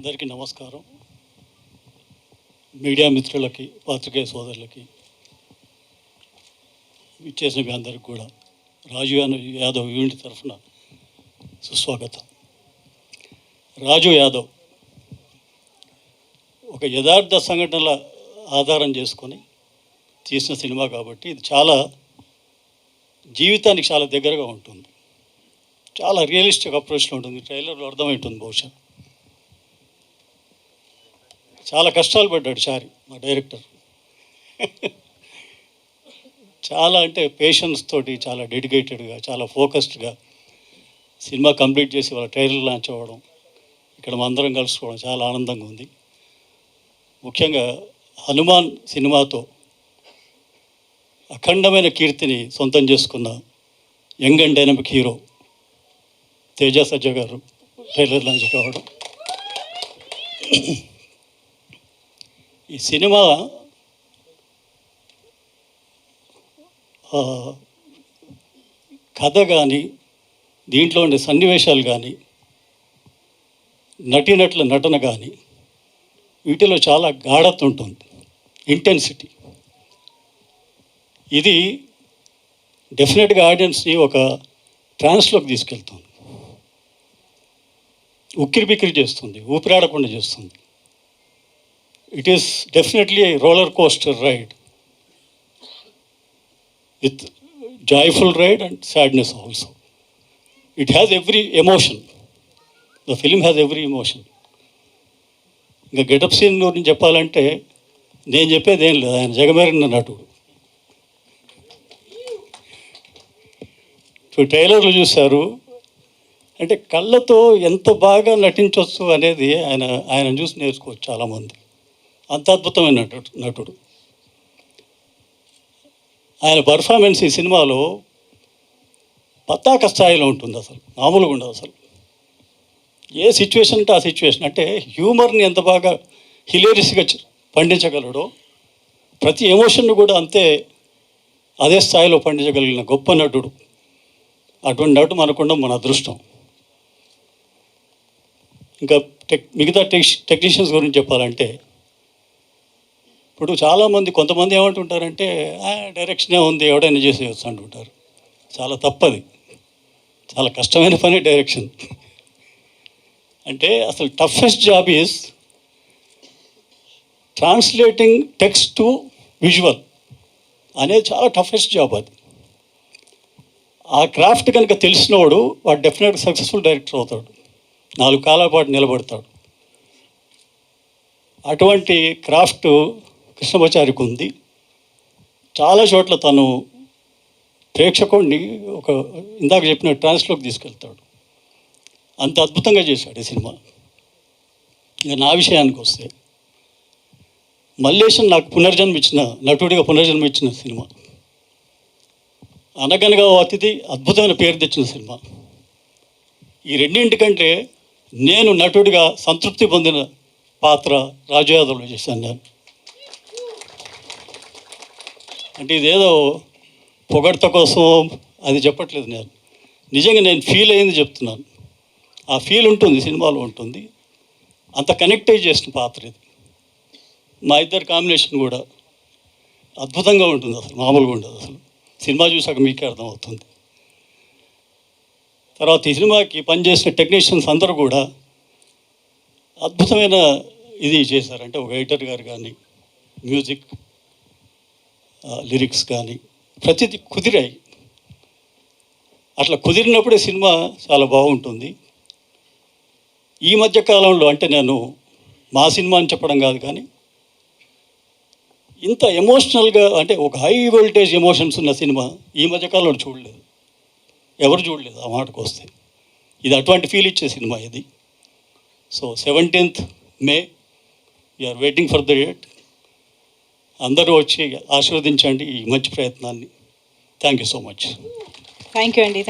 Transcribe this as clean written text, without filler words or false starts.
అందరికీ నమస్కారం. మీడియా మిత్రులకి, పాత్రికేయ సోదరులకి, ఇచ్చేసిన మీ అందరికి కూడా రాజు యాదవ్ యూనిట్ తరఫున సుస్వాగతం. రాజు యాదవ్ ఒక యథార్థ సంఘటనల ఆధారం చేసుకొని తీసిన సినిమా కాబట్టి ఇది చాలా జీవితానికి చాలా దగ్గరగా ఉంటుంది. చాలా రియలిస్టిక్ అప్రోచ్లో ఉంటుంది. ట్రైలర్లో అర్థమవుతుంది. బహుశా చాలా కష్టాలు పడ్డాడు చారి, మా డైరెక్టర్. చాలా అంటే పేషెన్స్ తోటి, చాలా డెడికేటెడ్గా, చాలా ఫోకస్డ్గా సినిమా కంప్లీట్ చేసి వాళ్ళ ట్రైలర్ లాంచ్ అవ్వడం, ఇక్కడ మా అందరం కలుసుకోవడం చాలా ఆనందంగా ఉంది. ముఖ్యంగా హనుమాన్ సినిమాతో అఖండమైన కీర్తిని సొంతం చేసుకున్న young and dynamic hero Teja సజ్జ గారు ట్రైలర్ లాంచ్ కావడం. ఈ సినిమా కథ కానీ, దీంట్లో ఉండే సన్నివేశాలు కానీ, నటీనటుల నటన కానీ, వీటిలో చాలా గాఢత ఉంటుంది, ఇంటెన్సిటీ. ఇది డెఫినెట్గా ఆడియన్స్ని ఒక ట్రాన్స్లోకి తీసుకెళ్తుంది, ఉక్కిరి బిక్కిరి చేస్తుంది, ఊపిరాడకుండా చేస్తుంది. It is definitely a roller coaster ride, with joyful ride and sadness also. It has every emotion. The film has every emotion. ఇంకా గెటప్ సీన్ గురించి చెప్పాలంటే నేను చెప్పేది ఏం లేదు, ఆయన జగమేరిన నటుడు. ఇప్పుడు ట్రైలర్లు చూశారు అంటే కళ్ళతో ఎంత బాగా నటించవచ్చు అనేది ఆయన చూసి నేర్చుకోవచ్చు చాలామంది. అంత అద్భుతమైన నటుడు. ఆయన పర్ఫార్మెన్స్ ఈ సినిమాలో పతాక స్థాయిలో ఉంటుంది. అసలు మామూలుగా ఉండదు. అసలు ఏ సిచ్యువేషన్ అంటే ఆ సిచ్యువేషన్, అంటే హ్యూమర్ని ఎంత బాగా హిలేరియస్గా పండించగలడో, ప్రతి ఎమోషన్ను కూడా అంతే అదే స్థాయిలో పండించగలిగిన గొప్ప నటుడు. అటువంటి నటు మనకుండా మన అదృష్టం. ఇంకా మిగతా టెక్నీషియన్స్ గురించి చెప్పాలంటే, ఇప్పుడు చాలామంది కొంతమంది ఏమంటుంటారంటే డైరెక్షనే ఉంది, ఎవడైనా చేసేయచ్చు అంటుంటారు. చాలా తప్పది. చాలా కష్టమైన పని డైరెక్షన్. అంటే అసలు toughest job is translating text to visual అనేది చాలా టఫెస్ట్ జాబ్. అది ఆ క్రాఫ్ట్ కనుక తెలిసినవాడు వాడు డెఫినెట్గా సక్సెస్ఫుల్ డైరెక్టర్ అవుతాడు, 4 కాలాల పాటు నిలబడతాడు. అటువంటి క్రాఫ్ట్ కృష్ణమాచారికి ఉంది. చాలా చోట్ల తను ప్రేక్షకుడిని ఒక ఇందాక చెప్పిన ట్రాన్స్లోకి తీసుకెళ్తాడు. అంత అద్భుతంగా చేశాడు ఈ సినిమా. ఇక నా విషయానికి వస్తే, మల్లేశం నాకు నటుడిగా పునర్జన్మ ఇచ్చిన సినిమా. అనగనగా అతిథి అద్భుతమైన పేరు తెచ్చిన సినిమా. ఈ రెండింటికంటే నేను నటుడిగా సంతృప్తి పొందిన పాత్ర రాజు యాదవ్లో చేశాను నేను. అంటే ఇదేదో పొగడ్త కోసం అది చెప్పట్లేదు. నేను నిజంగా నేను ఫీల్ అయింది చెప్తున్నాను. ఆ ఫీల్ ఉంటుంది, సినిమాలో ఉంటుంది. అంత కనెక్ట్ అయ్యి చేసిన పాత్ర ఇది. మా ఇద్దరు కాంబినేషన్ కూడా అద్భుతంగా ఉంటుంది. అసలు మామూలుగా ఉండదు. అసలు సినిమా చూసాక మీకే అర్థమవుతుంది. తర్వాత ఈ సినిమాకి పనిచేసిన టెక్నీషియన్స్ అందరూ కూడా అద్భుతమైన ఇది చేశారంటే, ఒక ఎడిటర్ గారు కానీ, మ్యూజిక్, లిరిక్స్ కానీ ప్రతిదీ కుదిరాయి. అట్లా కుదిరినప్పుడే సినిమా చాలా బాగుంటుంది. ఈ మధ్య కాలంలో, అంటే నేను మా సినిమా అని చెప్పడం కాదు కానీ, ఇంత ఎమోషనల్గా, అంటే ఒక హై వోల్టేజ్ ఎమోషన్స్ ఉన్న సినిమా ఈ మధ్యకాలంలో చూడలేదు, ఎవరు చూడలేదు. ఆ మాటకు వస్తే ఇది అటువంటి ఫీల్ ఇచ్చే సినిమా ఇది. So 17th May we're waiting for the date. అందరూ వచ్చి ఆశీర్వదించండి ఈ మంచి ప్రయత్నాన్ని. Thank you so much. Thank you అండి.